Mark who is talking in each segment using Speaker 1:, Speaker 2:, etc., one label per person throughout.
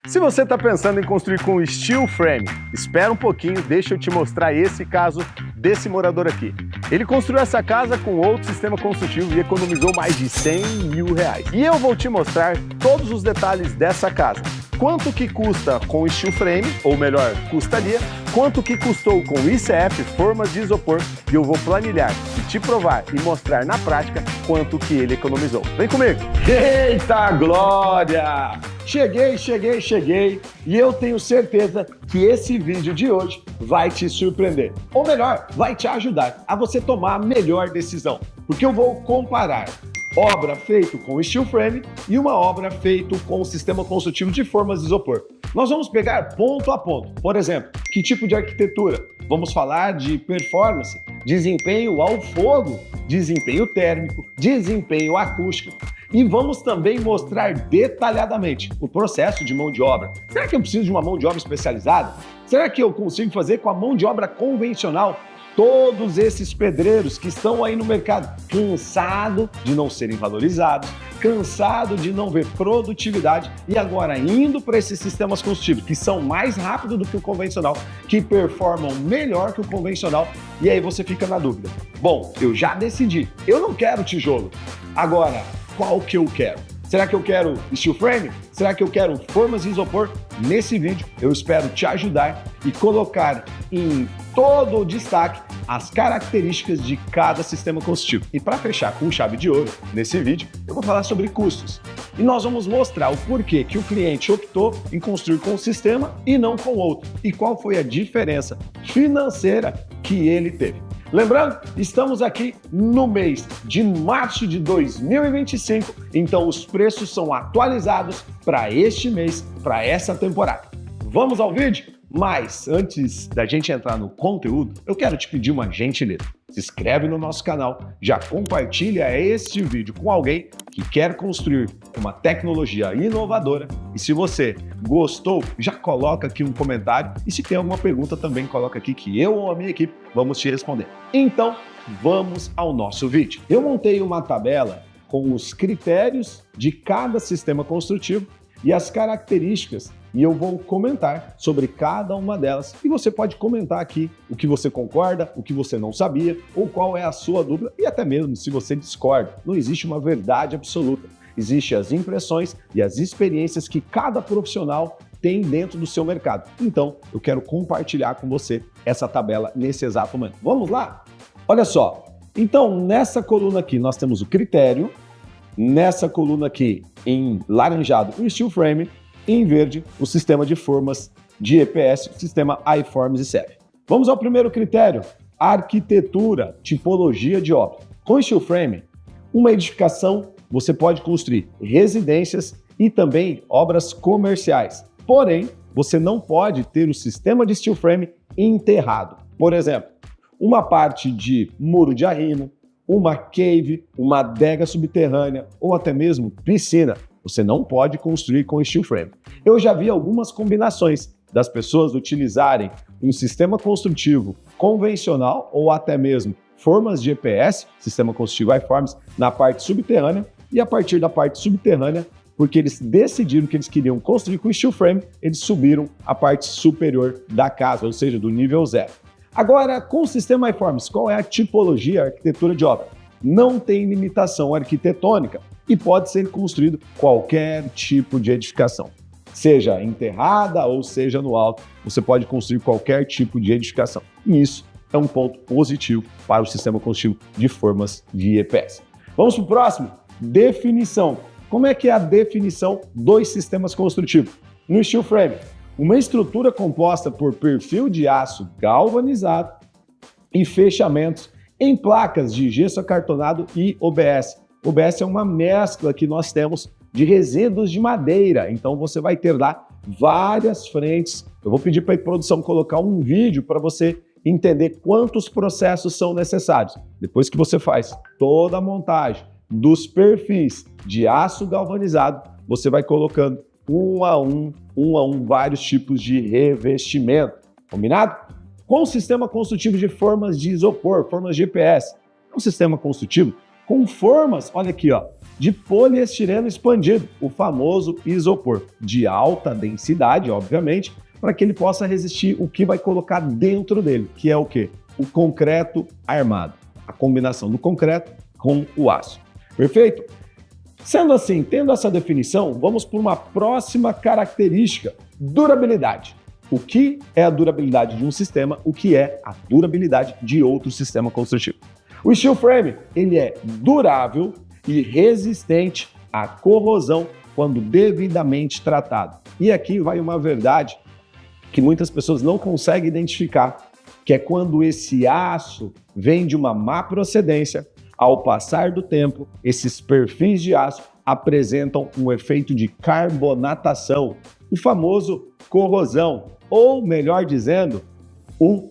Speaker 1: Se você está pensando em construir com steel frame, espera um pouquinho, deixa eu te mostrar esse caso desse morador aqui. Ele construiu essa casa com outro sistema construtivo e economizou mais de R$100 mil. E eu vou te mostrar todos os detalhes dessa casa. Quanto que custa com steel frame, ou melhor, custaria, quanto que custou com ICF, formas de isopor, e eu vou planilhar e te provar e mostrar na prática quanto que ele economizou. Vem comigo!
Speaker 2: Eita glória! Cheguei e eu tenho certeza que esse vídeo de hoje vai te surpreender. Ou melhor, vai te ajudar a você tomar a melhor decisão. Porque eu vou comparar obra feita com steel frame e uma obra feita com o sistema construtivo de formas de isopor. Nós vamos pegar ponto a ponto. Por exemplo, que tipo de arquitetura? Vamos falar de performance, desempenho ao fogo, desempenho térmico, desempenho acústico. E vamos também mostrar detalhadamente o processo de mão de obra. Será que eu preciso de uma mão de obra especializada? Será que eu consigo fazer com a mão de obra convencional? Todos esses pedreiros que estão aí no mercado, cansado de não serem valorizados, cansado de não ver produtividade e agora indo para esses sistemas construtivos que são mais rápidos do que o convencional, que performam melhor que o convencional, e aí você fica na dúvida. Bom, eu já decidi, eu não quero tijolo. Agora, qual que eu quero? Será que eu quero steel frame? Será que eu quero formas de isopor? Nesse vídeo eu espero te ajudar e colocar em todo o destaque as características de cada sistema construtivo. E para fechar com chave de ouro, nesse vídeo eu vou falar sobre custos. E nós vamos mostrar o porquê que o cliente optou em construir com um sistema e não com outro. E qual foi a diferença financeira que ele teve. Lembrando, estamos aqui no mês de março de 2025, então os preços são atualizados para este mês, para essa temporada. Vamos ao vídeo? Mas antes da gente entrar no conteúdo, eu quero te pedir uma gentileza. Se inscreve no nosso canal, já compartilha este vídeo com alguém que quer construir uma tecnologia inovadora. E se você gostou, já coloca aqui um comentário. E se tem alguma pergunta, também coloca aqui que eu ou a minha equipe vamos te responder. Então, vamos ao nosso vídeo. Eu montei uma tabela com os critérios de cada sistema construtivo e as características, e eu vou comentar sobre cada uma delas. E você pode comentar aqui o que você concorda, o que você não sabia, ou qual é a sua dúvida, e até mesmo se você discorda. Não existe uma verdade absoluta. Existem as impressões e as experiências que cada profissional tem dentro do seu mercado. Então, eu quero compartilhar com você essa tabela nesse exato momento. Vamos lá? Olha só. Então, nessa coluna aqui, nós temos o critério. Nessa coluna aqui, em laranjado, o steel frame. E em verde, o sistema de formas de EPS, o sistema iForms e CEF. Vamos ao primeiro critério, arquitetura, tipologia de obra. Com steel frame, uma edificação, você pode construir residências e também obras comerciais. Porém, você não pode ter o sistema de steel frame enterrado. Por exemplo, uma parte de muro de arrimo, uma cave, uma adega subterrânea ou até mesmo piscina. Você não pode construir com steel frame. Eu já vi algumas combinações das pessoas utilizarem um sistema construtivo convencional ou até mesmo formas de EPS, sistema construtivo iForms, na parte subterrânea, e a partir da parte subterrânea, porque eles decidiram que eles queriam construir com steel frame, eles subiram a parte superior da casa, ou seja, do nível 0. Agora, com o sistema iForms, qual é a tipologia, a arquitetura de obra? Não tem limitação arquitetônica e pode ser construído qualquer tipo de edificação. Seja enterrada ou seja no alto, você pode construir qualquer tipo de edificação. E isso é um ponto positivo para o sistema construtivo de formas de EPS. Vamos para o próximo? Definição. Como é que é a definição dos sistemas construtivos? No steel frame, uma estrutura composta por perfil de aço galvanizado e fechamentos em placas de gesso acartonado e OBS. OBS é uma mescla que nós temos de resíduos de madeira, então você vai ter lá várias frentes. Eu vou pedir para a produção colocar um vídeo para você entender quantos processos são necessários. Depois que você faz toda a montagem dos perfis de aço galvanizado, você vai colocando um a um, vários tipos de revestimento. Combinado? Com o sistema construtivo de formas de isopor, formas de EPS, é um sistema construtivo com formas, olha aqui, ó, de poliestireno expandido, o famoso isopor, de alta densidade, obviamente, para que ele possa resistir o que vai colocar dentro dele, que é o quê? O concreto armado, a combinação do concreto com o aço. Perfeito? Sendo assim, tendo essa definição, vamos para uma próxima característica, durabilidade. O que é a durabilidade de um sistema? O que é a durabilidade de outro sistema construtivo? O steel frame, ele é durável e resistente à corrosão quando devidamente tratado. E aqui vai uma verdade que muitas pessoas não conseguem identificar, que é quando esse aço vem de uma má procedência, ao passar do tempo, esses perfis de aço apresentam um efeito de carbonatação, o famoso corrosão, ou melhor dizendo,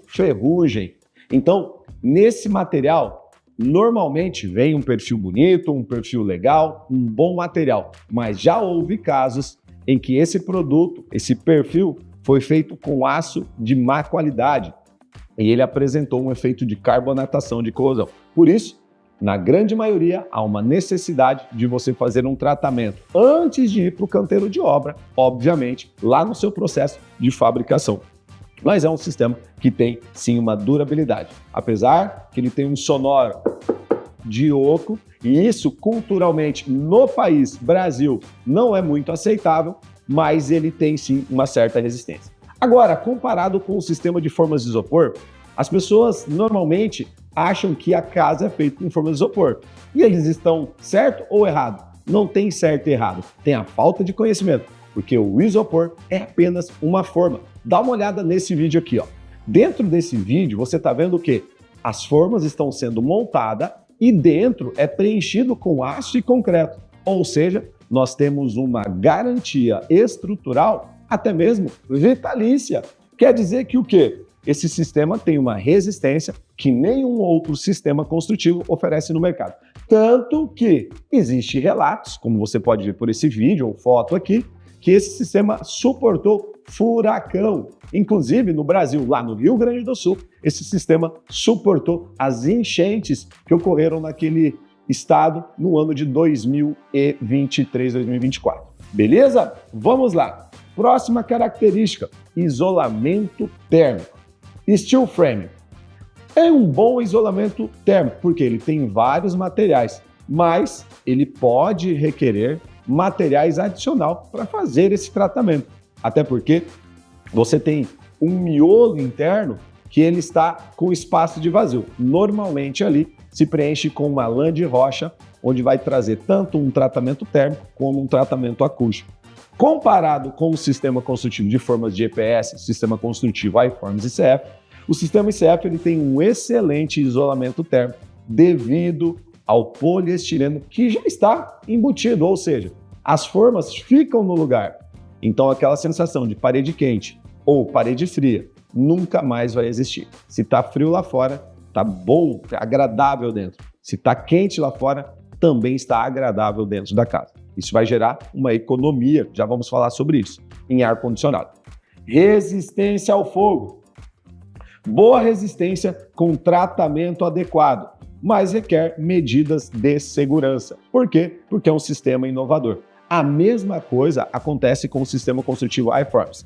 Speaker 2: ferrugem. Então, nesse material, normalmente vem um perfil bonito, um perfil legal, um bom material, mas já houve casos em que esse produto, esse perfil, foi feito com aço de má qualidade e ele apresentou um efeito de carbonatação, de corrosão. Por isso, na grande maioria, há uma necessidade de você fazer um tratamento antes de ir para o canteiro de obra, obviamente, lá no seu processo de fabricação. Mas é um sistema que tem, sim, uma durabilidade. Apesar que ele tem um sonoro de oco, e isso culturalmente no país, Brasil, não é muito aceitável, mas ele tem, sim, uma certa resistência. Agora, comparado com o sistema de formas de isopor, as pessoas normalmente acham que a casa é feita com forma de isopor. E eles estão certo ou errado? Não tem certo e errado, tem a falta de conhecimento, porque o isopor é apenas uma forma. Dá uma olhada nesse vídeo aqui, ó. Dentro desse vídeo você está vendo o quê? As formas estão sendo montadas e dentro é preenchido com aço e concreto. Ou seja, nós temos uma garantia estrutural, até mesmo vitalícia. Quer dizer que o quê? Esse sistema tem uma resistência que nenhum outro sistema construtivo oferece no mercado. Tanto que existem relatos, como você pode ver por esse vídeo ou foto aqui, que esse sistema suportou furacão. Inclusive, no Brasil, lá no Rio Grande do Sul, esse sistema suportou as enchentes que ocorreram naquele estado no ano de 2023, 2024. Beleza? Vamos lá. Próxima característica, isolamento térmico. Steel frame é um bom isolamento térmico, porque ele tem vários materiais, mas ele pode requerer materiais adicionais para fazer esse tratamento. Até porque você tem um miolo interno que ele está com espaço de vazio. Normalmente ali se preenche com uma lã de rocha, onde vai trazer tanto um tratamento térmico como um tratamento acústico. Comparado com o sistema construtivo de formas de EPS, sistema construtivo iForms ICF, o sistema ICF ele tem um excelente isolamento térmico devido ao poliestireno que já está embutido, ou seja, as formas ficam no lugar. Então aquela sensação de parede quente ou parede fria nunca mais vai existir. Se está frio lá fora, está bom, tá agradável dentro. Se está quente lá fora, também está agradável dentro da casa. Isso vai gerar uma economia, já vamos falar sobre isso, em ar-condicionado. Resistência ao fogo. Boa resistência com tratamento adequado, mas requer medidas de segurança. Por quê? Porque é um sistema inovador. A mesma coisa acontece com o sistema construtivo iForms.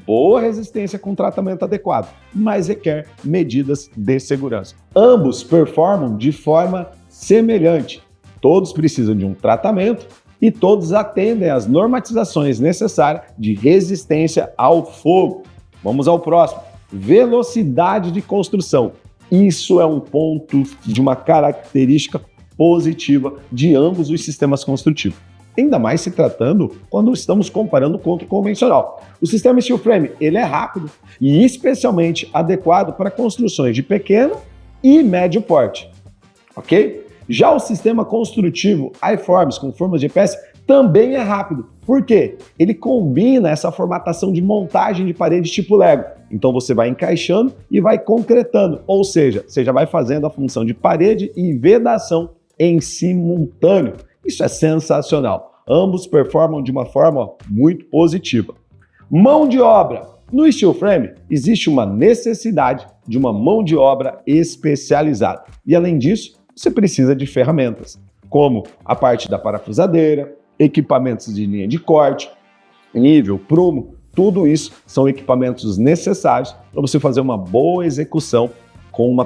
Speaker 2: Boa resistência com tratamento adequado, mas requer medidas de segurança. Ambos performam de forma semelhante. Todos precisam de um tratamento e todos atendem às normatizações necessárias de resistência ao fogo. Vamos ao próximo. Velocidade de construção. Isso é um ponto de uma característica positiva de ambos os sistemas construtivos. Ainda mais se tratando quando estamos comparando com o convencional. O sistema steel frame ele é rápido e especialmente adequado para construções de pequeno e médio porte, ok? Já o sistema construtivo iForms com formas de EPS também é rápido. Por quê? Ele combina essa formatação de montagem de parede tipo Lego. Então você vai encaixando e vai concretando, ou seja, você já vai fazendo a função de parede e vedação em simultâneo. Isso é sensacional. Ambos performam de uma forma muito positiva. Mão de obra. No steel frame, existe uma necessidade de uma mão de obra especializada. E além disso, você precisa de ferramentas, como a parte da parafusadeira, equipamentos de linha de corte, nível, prumo, tudo isso são equipamentos necessários para você fazer uma boa execução com uma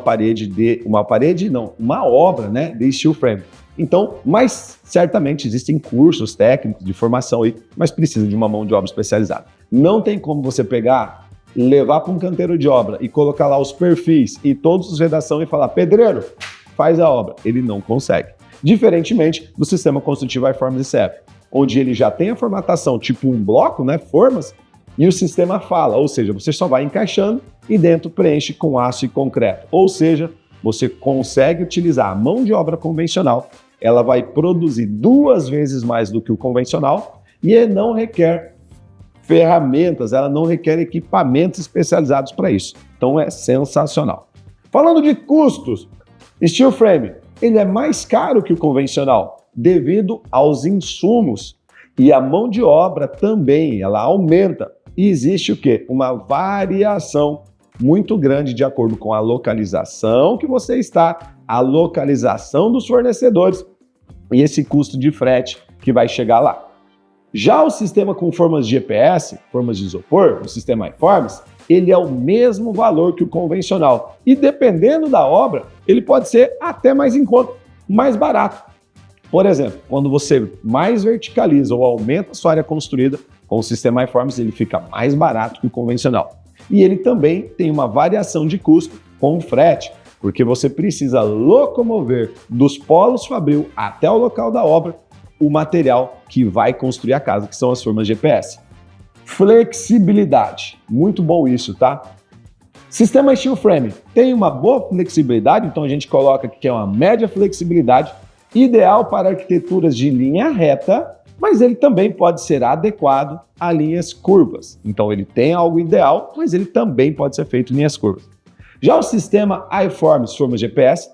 Speaker 2: obra, né, de steel frame. Então, mas certamente existem cursos técnicos de formação aí, mas precisa de uma mão de obra especializada. Não tem como você pegar, levar para um canteiro de obra e colocar lá os perfis e todos os redação e falar, pedreiro, faz a obra. Ele não consegue. Diferentemente do sistema construtivo iForms ICF, onde ele já tem a formatação tipo um bloco, né, formas, e o sistema fala, ou seja, você só vai encaixando e dentro preenche com aço e concreto. Ou seja, você consegue utilizar a mão de obra convencional, ela vai produzir 2 vezes mais do que o convencional e não requer ferramentas, ela não requer equipamentos especializados para isso. Então é sensacional. Falando de custos, steel frame, ele é mais caro que o convencional devido aos insumos e a mão de obra também, ela aumenta. E existe o quê? Uma variação muito grande de acordo com a localização que você está, a localização dos fornecedores e esse custo de frete que vai chegar lá. Já o sistema com formas de EPS, formas de isopor, o sistema iForms, ele é o mesmo valor que o convencional. E dependendo da obra, ele pode ser até mais em conta, mais barato. Por exemplo, quando você mais verticaliza ou aumenta a sua área construída, com o sistema iForms ele fica mais barato que o convencional. E ele também tem uma variação de custo com o frete, porque você precisa locomover dos polos fabril até o local da obra o material que vai construir a casa, que são as formas de EPS. Flexibilidade, muito bom isso, tá? Sistema steel frame tem uma boa flexibilidade, então a gente coloca aqui que é uma média flexibilidade, ideal para arquiteturas de linha reta, mas ele também pode ser adequado a linhas curvas. Então ele tem algo ideal, mas ele também pode ser feito em linhas curvas. Já o sistema iForms formas de EPS,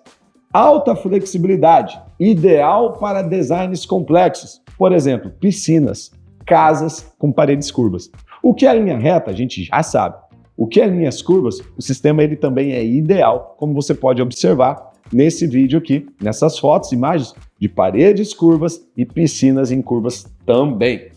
Speaker 2: alta flexibilidade, ideal para designs complexos, por exemplo, piscinas, casas com paredes curvas. O que é linha reta, a gente já sabe. O que é linhas curvas, o sistema ele também é ideal, como você pode observar nesse vídeo aqui, nessas fotos, imagens de paredes curvas e piscinas em curvas também.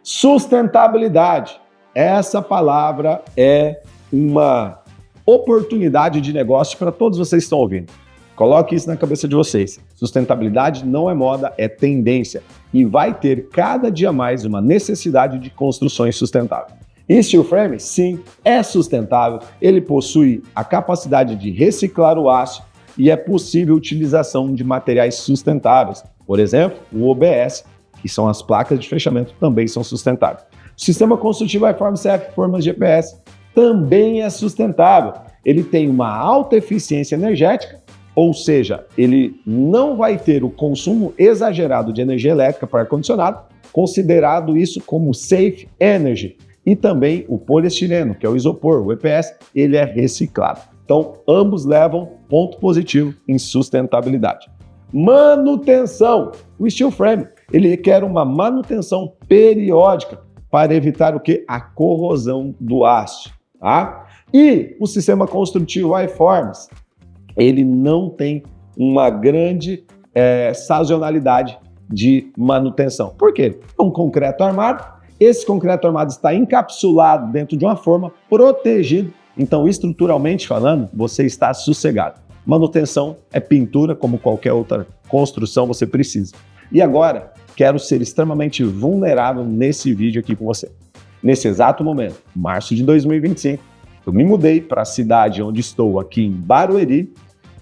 Speaker 2: Sustentabilidade. Essa palavra é uma oportunidade de negócio para todos vocês que estão ouvindo. Coloque isso na cabeça de vocês. Sustentabilidade não é moda, é tendência. E vai ter cada dia mais uma necessidade de construções sustentáveis. E steel frame, sim, é sustentável. Ele possui a capacidade de reciclar o aço e é possível a utilização de materiais sustentáveis. Por exemplo, o OBS, que são as placas de fechamento, também são sustentáveis. O sistema construtivo iForms CF Formas de EPS também é sustentável. Ele tem uma alta eficiência energética, ou seja, ele não vai ter o consumo exagerado de energia elétrica para ar-condicionado, considerado isso como safe energy. E também o poliestireno, que é o isopor, o EPS, ele é reciclado. Então, ambos levam ponto positivo em sustentabilidade. Manutenção. O steel frame, ele requer uma manutenção periódica para evitar o quê? A corrosão do aço, tá? E o sistema construtivo iForms, ele não tem uma grande sazonalidade de manutenção. Por quê? É um concreto armado, esse concreto armado está encapsulado dentro de uma forma, protegido, então estruturalmente falando, você está sossegado. Manutenção é pintura, como qualquer outra construção você precisa. E agora, quero ser extremamente vulnerável nesse vídeo aqui com você. Nesse exato momento, março de 2025, eu me mudei para a cidade onde estou, aqui em Barueri,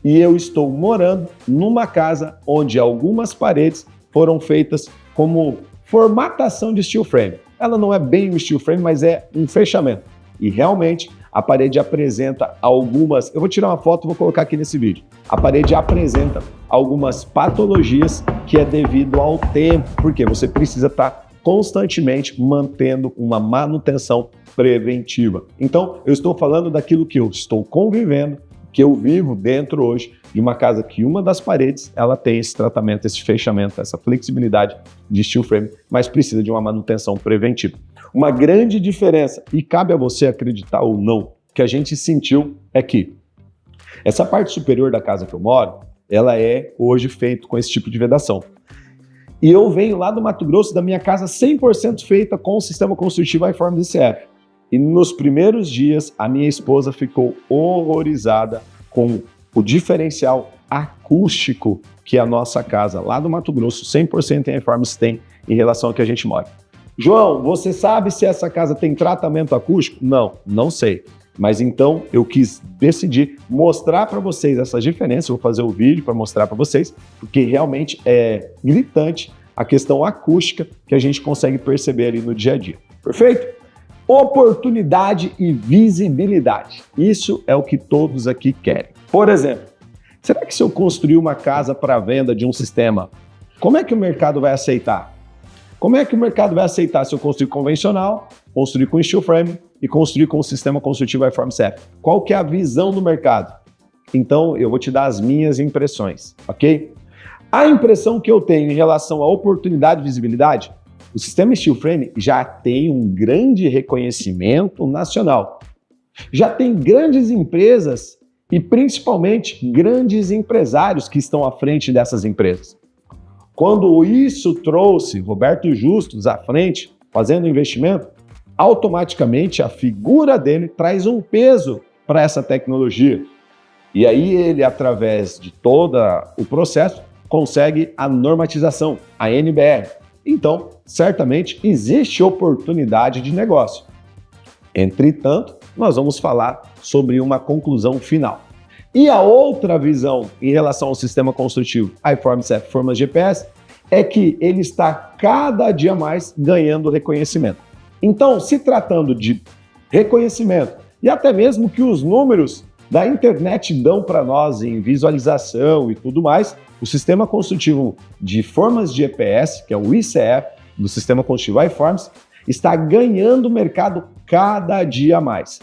Speaker 2: e eu estou morando numa casa onde algumas paredes foram feitas como formatação de steel frame. Ela não é bem um steel frame, mas é um fechamento. E realmente a parede apresenta algumas... Eu vou tirar uma foto e vou colocar aqui nesse vídeo. A parede apresenta algumas patologias que é devido ao tempo, porque você precisa estar constantemente mantendo uma manutenção preventiva. Então, eu estou falando daquilo que eu estou convivendo, que eu vivo dentro hoje de uma casa que uma das paredes ela tem esse tratamento, esse fechamento, essa flexibilidade de steel frame, mas precisa de uma manutenção preventiva. Uma grande diferença, e cabe a você acreditar ou não, que a gente sentiu é que essa parte superior da casa que eu moro, ela é hoje feita com esse tipo de vedação. E eu venho lá do Mato Grosso, da minha casa 100% feita com o sistema construtivo iForms ICF. E nos primeiros dias, a minha esposa ficou horrorizada com o diferencial acústico que a nossa casa lá do Mato Grosso, 100% em iForms, tem em relação ao que a gente mora. João, você sabe se essa casa tem tratamento acústico? Não, não sei. Mas então eu quis decidir mostrar para vocês essa diferença. Eu vou fazer o vídeo para mostrar para vocês, porque realmente é gritante a questão acústica que a gente consegue perceber ali no dia a dia. Perfeito? Oportunidade e visibilidade. Isso é o que todos aqui querem. Por exemplo, será que se eu construir uma casa para venda de um sistema, como é que o mercado vai aceitar? Como é que o mercado vai aceitar se eu construir convencional, construir com steel frame e construir com o sistema construtivo iForms ICF? Qual que é a visão do mercado? Então, eu vou te dar as minhas impressões, ok? A impressão que eu tenho em relação à oportunidade e visibilidade, o sistema steel frame já tem um grande reconhecimento nacional. Já tem grandes empresas e principalmente grandes empresários que estão à frente dessas empresas. Quando isso trouxe Roberto Justus à frente, fazendo investimento, automaticamente a figura dele traz um peso para essa tecnologia. E aí ele, através de todo o processo, consegue a normatização, a NBR. Então, certamente, existe oportunidade de negócio. Entretanto, nós vamos falar sobre uma conclusão final. E a outra visão em relação ao sistema construtivo iForms ICF Formas GPS é que ele está cada dia mais ganhando reconhecimento. Então, se tratando de reconhecimento e até mesmo que os números da internet dão para nós em visualização e tudo mais, o sistema construtivo de formas de GPS, que é o ICF, do sistema construtivo iForms, está ganhando mercado cada dia mais.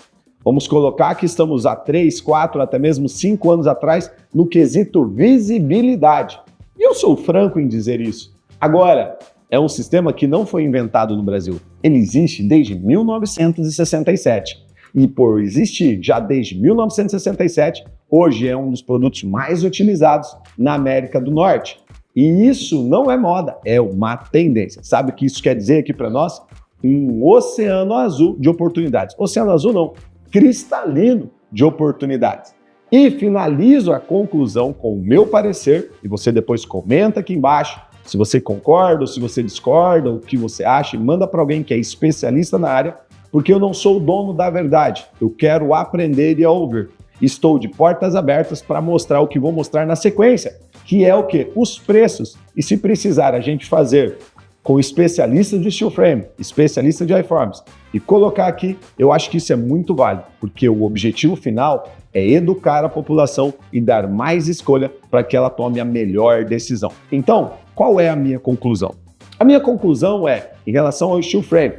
Speaker 2: Vamos colocar que estamos há 3, 4, até mesmo 5 anos atrás no quesito visibilidade. E eu sou franco em dizer isso. Agora, é um sistema que não foi inventado no Brasil. Ele existe desde 1967. E por existir já desde 1967, hoje é um dos produtos mais utilizados na América do Norte. E isso não é moda, é uma tendência. Sabe o que isso quer dizer aqui para nós? Um oceano azul de oportunidades. Oceano azul não, cristalino de oportunidades. E finalizo a conclusão com o meu parecer, e você depois comenta aqui embaixo se você concorda ou se você discorda, o que você acha, e manda para alguém que é especialista na área, porque eu não sou o dono da verdade, eu quero aprender e ouvir. Estou de portas abertas para mostrar o que vou mostrar na sequência, que é o quê? Os preços. E se precisar a gente fazer com especialistas de steel frame, especialistas de iForms, e colocar aqui, eu acho que isso é muito válido, porque o objetivo final é educar a população e dar mais escolha para que ela tome a melhor decisão. Então, qual é a minha conclusão? A minha conclusão é, em relação ao steel frame,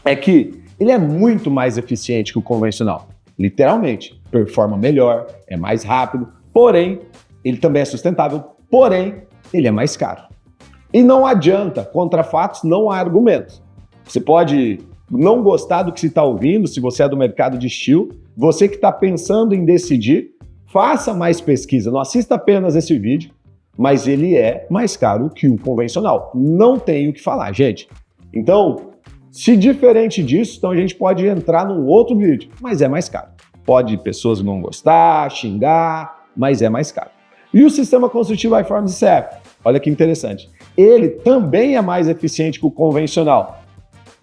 Speaker 2: é que ele é muito mais eficiente que o convencional. Literalmente, performa melhor, é mais rápido, porém, ele também é sustentável, porém, ele é mais caro. E não adianta, contra fatos não há argumentos. Você pode não gostar do que você está ouvindo, se você é do mercado de steel, você que está pensando em decidir, faça mais pesquisa, não assista apenas esse vídeo, mas ele é mais caro que o convencional. Não tem o que falar, gente. Então, se diferente disso, então a gente pode entrar num outro vídeo, mas é mais caro. Pode pessoas não gostar, xingar, mas é mais caro. E o sistema construtivo iForms ICF? Olha que interessante. Ele também é mais eficiente que o convencional.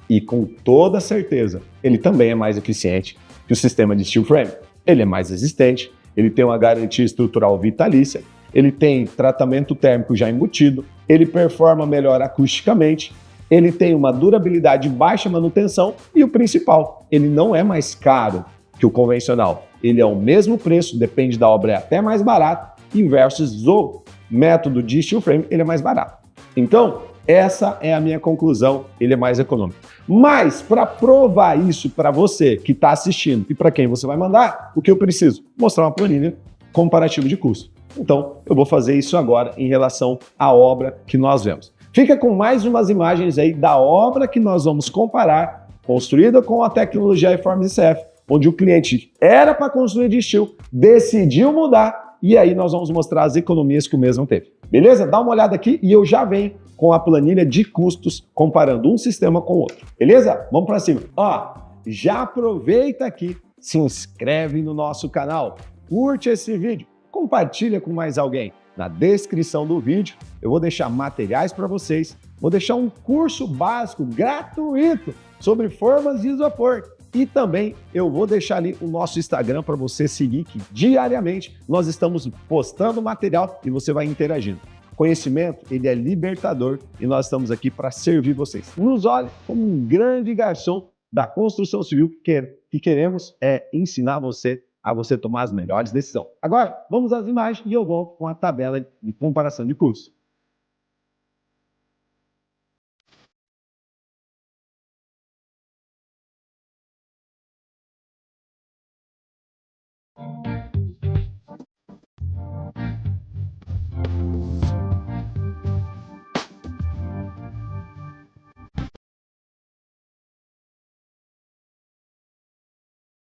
Speaker 2: E com toda certeza, ele também é mais eficiente que o sistema de steel frame. Ele é mais resistente, ele tem uma garantia estrutural vitalícia, ele tem tratamento térmico já embutido, ele performa melhor acusticamente, ele tem uma durabilidade de baixa manutenção e o principal, ele não é mais caro que o convencional. Ele é o mesmo preço, depende da obra, é até mais barato, e versus o método de steel frame, ele é mais barato. Então, essa é a minha conclusão, ele é mais econômico. Mas, para provar isso para você que está assistindo e para quem você vai mandar, o que eu preciso? Mostrar uma planilha comparativa de custo. Então, eu vou fazer isso agora em relação à obra que nós vemos. Fica com mais umas imagens aí da obra que nós vamos comparar, construída com a tecnologia iForms ICF, onde o cliente era para construir de steel, decidiu mudar e aí nós vamos mostrar as economias que o mesmo teve. Beleza? Dá uma olhada aqui e eu já venho com a planilha de custos comparando um sistema com o outro. Beleza? Vamos para cima. Ó, já aproveita aqui, se inscreve no nosso canal, curte esse vídeo, compartilha com mais alguém. Na descrição do vídeo eu vou deixar materiais para vocês, vou deixar um curso básico gratuito sobre formas de isopor e também eu vou deixar ali o nosso Instagram para você seguir, que diariamente nós estamos postando material e você vai interagindo. Conhecimento, ele é libertador e nós estamos aqui para servir vocês. Nos olhe como um grande garçom da construção civil que queremos ensinar você a você tomar as melhores decisões. Agora, vamos às imagens e eu vou com a tabela de comparação de custos.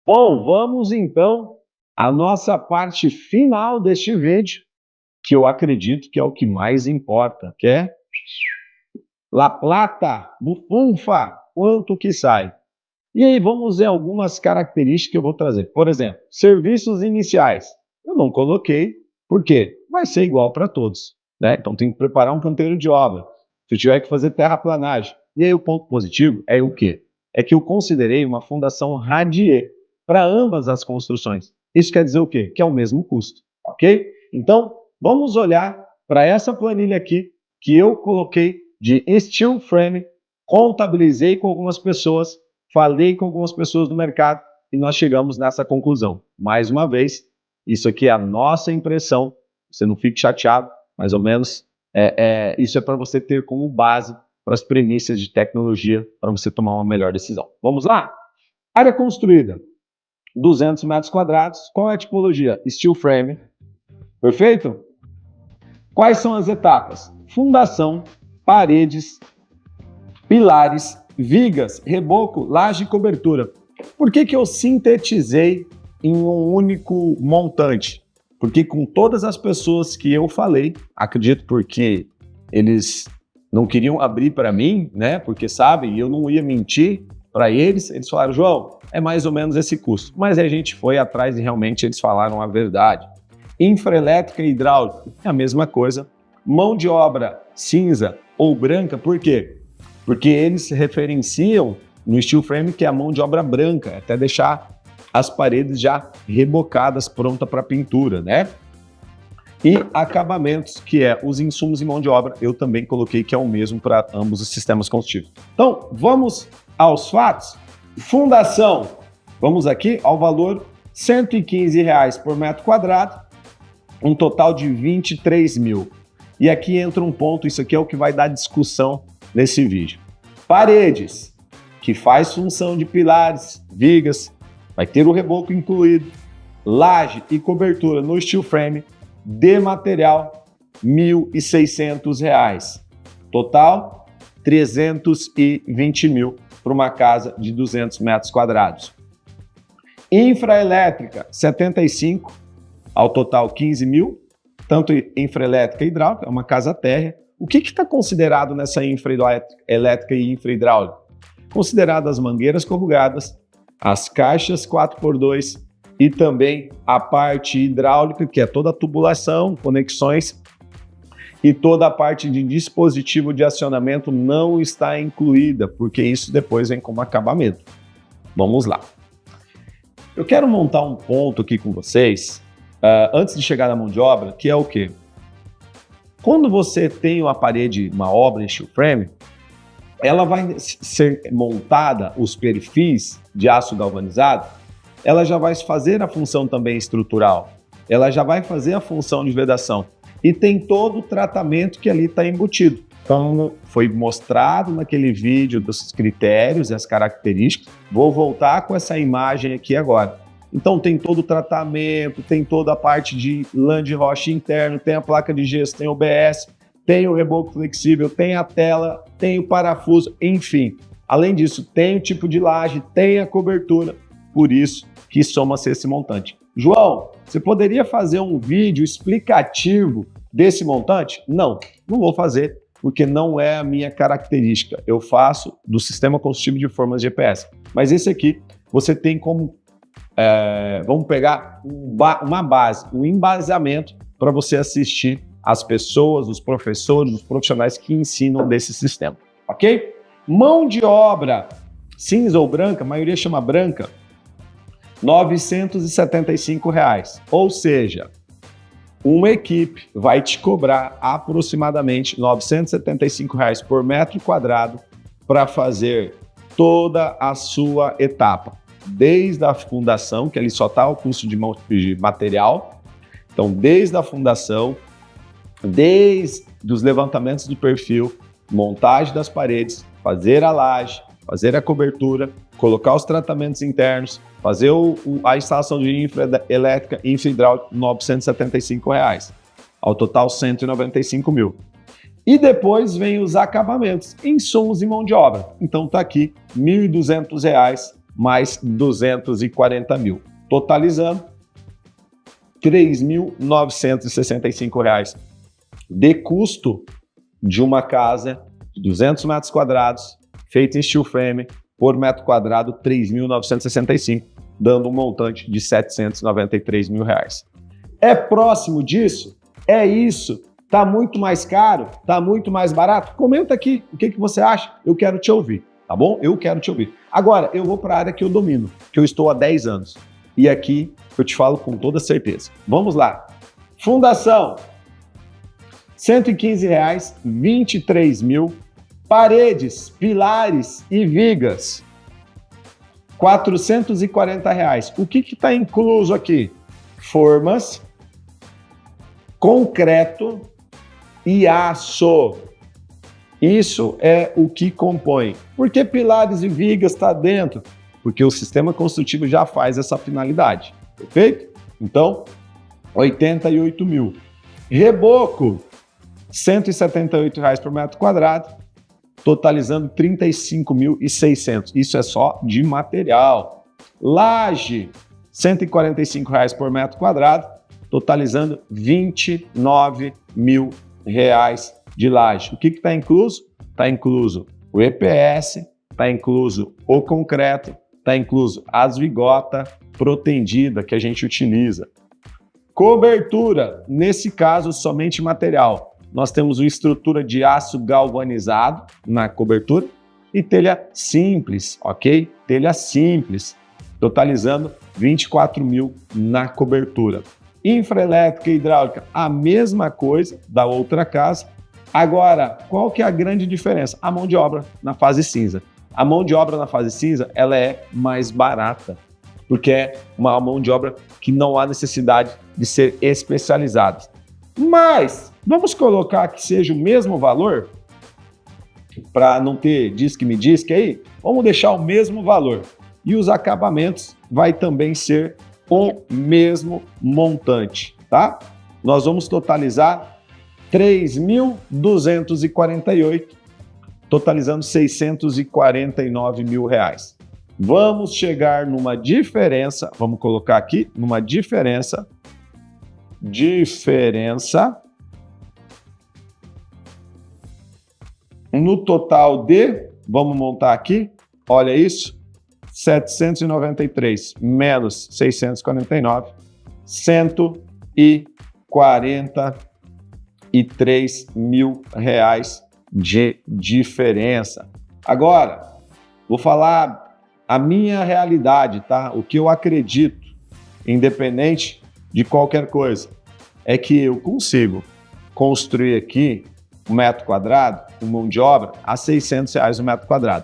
Speaker 2: Bom, vamos então à nossa parte final deste vídeo, que eu acredito que é o que mais importa, que é La Plata, bufunfa, quanto que sai? E aí vamos ver algumas características que eu vou trazer. Por exemplo, serviços iniciais. Eu não coloquei, porque vai ser igual para todos, né? Então tem que preparar um canteiro de obra. Se eu tiver que fazer terraplanagem. E aí o ponto positivo é o quê? É que eu considerei uma fundação radier para ambas as construções. Isso quer dizer o quê? Que é o mesmo custo, ok? Então, vamos olhar para essa planilha aqui que eu coloquei de steel frame, contabilizei com algumas pessoas, falei com algumas pessoas do mercado e nós chegamos nessa conclusão. Mais uma vez, isso aqui é a nossa impressão, você não fique chateado, mais ou menos, isso é para você ter como base para as premissas de tecnologia, para você tomar uma melhor decisão. Vamos lá? Área construída, 200 metros quadrados, qual é a tipologia? Steel frame, perfeito? Quais são as etapas? Fundação, paredes, pilares, vigas, reboco, laje e cobertura. Por que eu sintetizei em um único montante? Porque com todas as pessoas que eu falei, acredito porque eles não queriam abrir para mim, né? Porque sabem, eu não ia mentir para eles falaram, João, é mais ou menos esse custo. Mas a gente foi atrás e realmente eles falaram a verdade. Infraelétrica e hidráulica, é a mesma coisa. Mão de obra cinza ou branca, por quê? Porque eles se referenciam no steel frame que é a mão de obra branca, até deixar as paredes já rebocadas, pronta para pintura, né? E acabamentos, que é os insumos e mão de obra, eu também coloquei que é o mesmo para ambos os sistemas construtivos. Então, vamos aos fatos. Fundação, vamos aqui ao valor R$ 115 por metro quadrado, um total de 23 mil. E aqui entra um ponto, isso aqui é o que vai dar discussão nesse vídeo. Paredes, que faz função de pilares, vigas, vai ter o reboco incluído, laje e cobertura no steel frame, de material, R$ 1.600. Total, 320 mil para uma casa de 200 metros quadrados. Infraelétrica, 75, ao total 15 mil, tanto infraelétrica e hidráulica, é uma casa térrea. O que está considerado nessa infraelétrica e infrahidráulica? Consideradas as mangueiras corrugadas, as caixas 4x2 e também a parte hidráulica, que é toda a tubulação, conexões, e toda a parte de dispositivo de acionamento não está incluída, porque isso depois vem como acabamento. Vamos lá. Eu quero montar um ponto aqui com vocês, antes de chegar na mão de obra, que é o quê? Quando você tem uma parede, uma obra em steel frame, ela vai ser montada, os perfis de aço galvanizado, ela já vai fazer a função também estrutural, ela já vai fazer a função de vedação e tem todo o tratamento que ali está embutido. Então, foi mostrado naquele vídeo dos critérios e as características. Vou voltar com essa imagem aqui agora. Então, tem todo o tratamento, tem toda a parte de lã de rocha interno, tem a placa de gesso, tem o OBS, tem o reboco flexível, tem a tela, tem o parafuso, enfim. Além disso, tem o tipo de laje, tem a cobertura, por isso que soma-se esse montante. João, você poderia fazer um vídeo explicativo desse montante? Não, não vou fazer, porque não é a minha característica. Eu faço do sistema construtivo de formas GPS. Mas esse aqui, você tem como, vamos pegar uma base, um embasamento para você assistir as pessoas, os professores, os profissionais que ensinam desse sistema, ok? Mão de obra cinza ou branca, a maioria chama branca, R$ 975. Ou seja, uma equipe vai te cobrar aproximadamente R$ 975 por metro quadrado para fazer toda a sua etapa, desde a fundação, que ali só está o custo de material, então desde a fundação, desde os levantamentos do perfil, montagem das paredes, fazer a laje, fazer a cobertura, colocar os tratamentos internos, fazer a instalação de infra elétrica e infra hidráulica, R$ 975. Ao total, R$ 195 mil. E depois vem os acabamentos, insumos e mão de obra. Então tá aqui R$ 1.200 mais R$ 240 mil. Totalizando R$ 3.965 de custo de uma casa de 200 metros quadrados, feita em steel frame, por metro quadrado, 3.965, dando um montante de R$ 793 mil. É próximo disso? É isso? Tá muito mais caro? Tá muito mais barato? Comenta aqui o que você acha. Eu quero te ouvir, tá bom? Eu quero te ouvir. Agora, eu vou para a área que eu domino, que eu estou há 10 anos. E aqui eu te falo com toda certeza. Vamos lá. Fundação, R$ 115, 23 mil. Paredes, pilares e vigas, R$ 440. O que está incluso aqui? Formas, concreto e aço. Isso é o que compõe. Por que pilares e vigas está dentro? Porque o sistema construtivo já faz essa finalidade, perfeito? Então, R$ 88 mil. Reboco, R$ 178 por metro quadrado, totalizando R$ 35.600. Isso é só de material. Laje, R$ 145 por metro quadrado, totalizando R$ 29 mil de laje. O que está incluso? Está incluso o EPS, está incluso o concreto, está incluso as vigotas protendida que a gente utiliza. Cobertura, nesse caso, somente material. Nós temos uma estrutura de aço galvanizado na cobertura e telha simples, ok? Telha simples, totalizando R$ 24 mil na cobertura. Infraelétrica e hidráulica, a mesma coisa da outra casa. Agora, qual que é a grande diferença? A mão de obra na fase cinza. A mão de obra na fase cinza, ela é mais barata, porque é uma mão de obra que não há necessidade de ser especializada. Mas vamos colocar que seja o mesmo valor, para não ter diz que me diz que aí, vamos deixar o mesmo valor. E os acabamentos vai também ser o mesmo montante, tá? Nós vamos totalizar 3.248, totalizando R$ 649 mil. Vamos chegar numa diferença, vamos colocar aqui, numa diferença no total de, vamos montar aqui, olha isso, 793 menos 649, 143 mil de diferença. Agora, vou falar a minha realidade, tá? O que eu acredito, independente de qualquer coisa, é que eu consigo construir aqui um metro quadrado, com mão de obra, a R$ 600 o metro quadrado.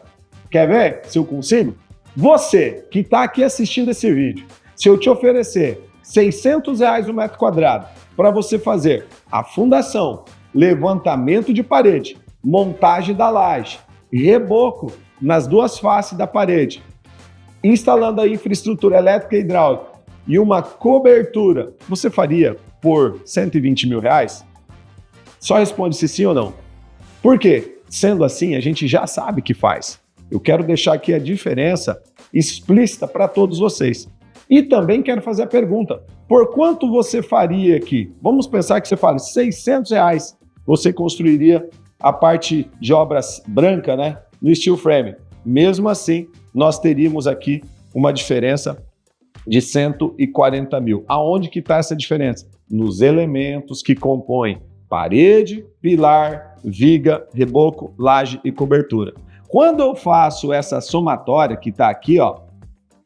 Speaker 2: Quer ver se eu consigo? Você que está aqui assistindo esse vídeo, se eu te oferecer R$ 600 o metro quadrado para você fazer a fundação, levantamento de parede, montagem da laje, reboco nas duas faces da parede, instalando a infraestrutura elétrica e hidráulica, e uma cobertura, você faria por R$ 120 mil? Só responde se sim ou não. Por quê? Sendo assim, a gente já sabe que faz. Eu quero deixar aqui a diferença explícita para todos vocês. E também quero fazer a pergunta, por quanto você faria aqui? Vamos pensar que você fale R$600, você construiria a parte de obras branca, né, no steel frame. Mesmo assim, nós teríamos aqui uma diferença de 140 mil. Aonde que está essa diferença? Nos elementos que compõem parede, pilar, viga, reboco, laje e cobertura. Quando eu faço essa somatória que está aqui, ó,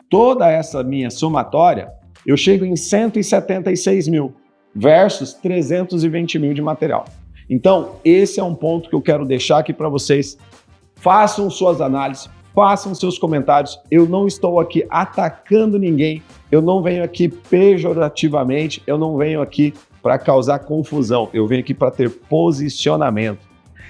Speaker 2: toda essa minha somatória, eu chego em 176 mil versus 320 mil de material. Então, esse é um ponto que eu quero deixar aqui para vocês. Façam suas análises, façam seus comentários. Eu não estou aqui atacando ninguém, eu não venho aqui pejorativamente, eu não venho aqui para causar confusão, eu venho aqui para ter posicionamento.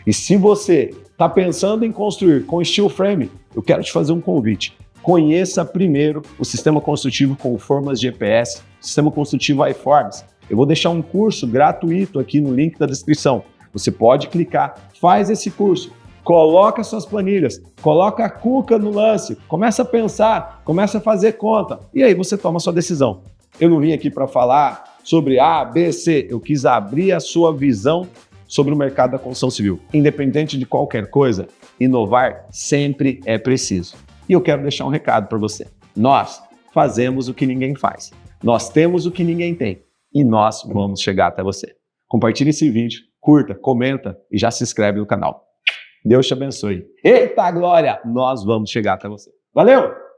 Speaker 2: E se você está pensando em construir com steel frame, eu quero te fazer um convite. Conheça primeiro o sistema construtivo com formas GPS, sistema construtivo iForms. Eu vou deixar um curso gratuito aqui no link da descrição. Você pode clicar, faz esse curso, coloca suas planilhas, coloca a cuca no lance, começa a pensar, começa a fazer conta e aí você toma a sua decisão. Eu não vim aqui para falar sobre A, B, C, eu quis abrir a sua visão sobre o mercado da construção civil. Independente de qualquer coisa, inovar sempre é preciso. E eu quero deixar um recado para você. Nós fazemos o que ninguém faz. Nós temos o que ninguém tem. E nós vamos chegar até você. Compartilhe esse vídeo, curta, comenta e já se inscreve no canal. Deus te abençoe. Eita glória! Nós vamos chegar até você. Valeu!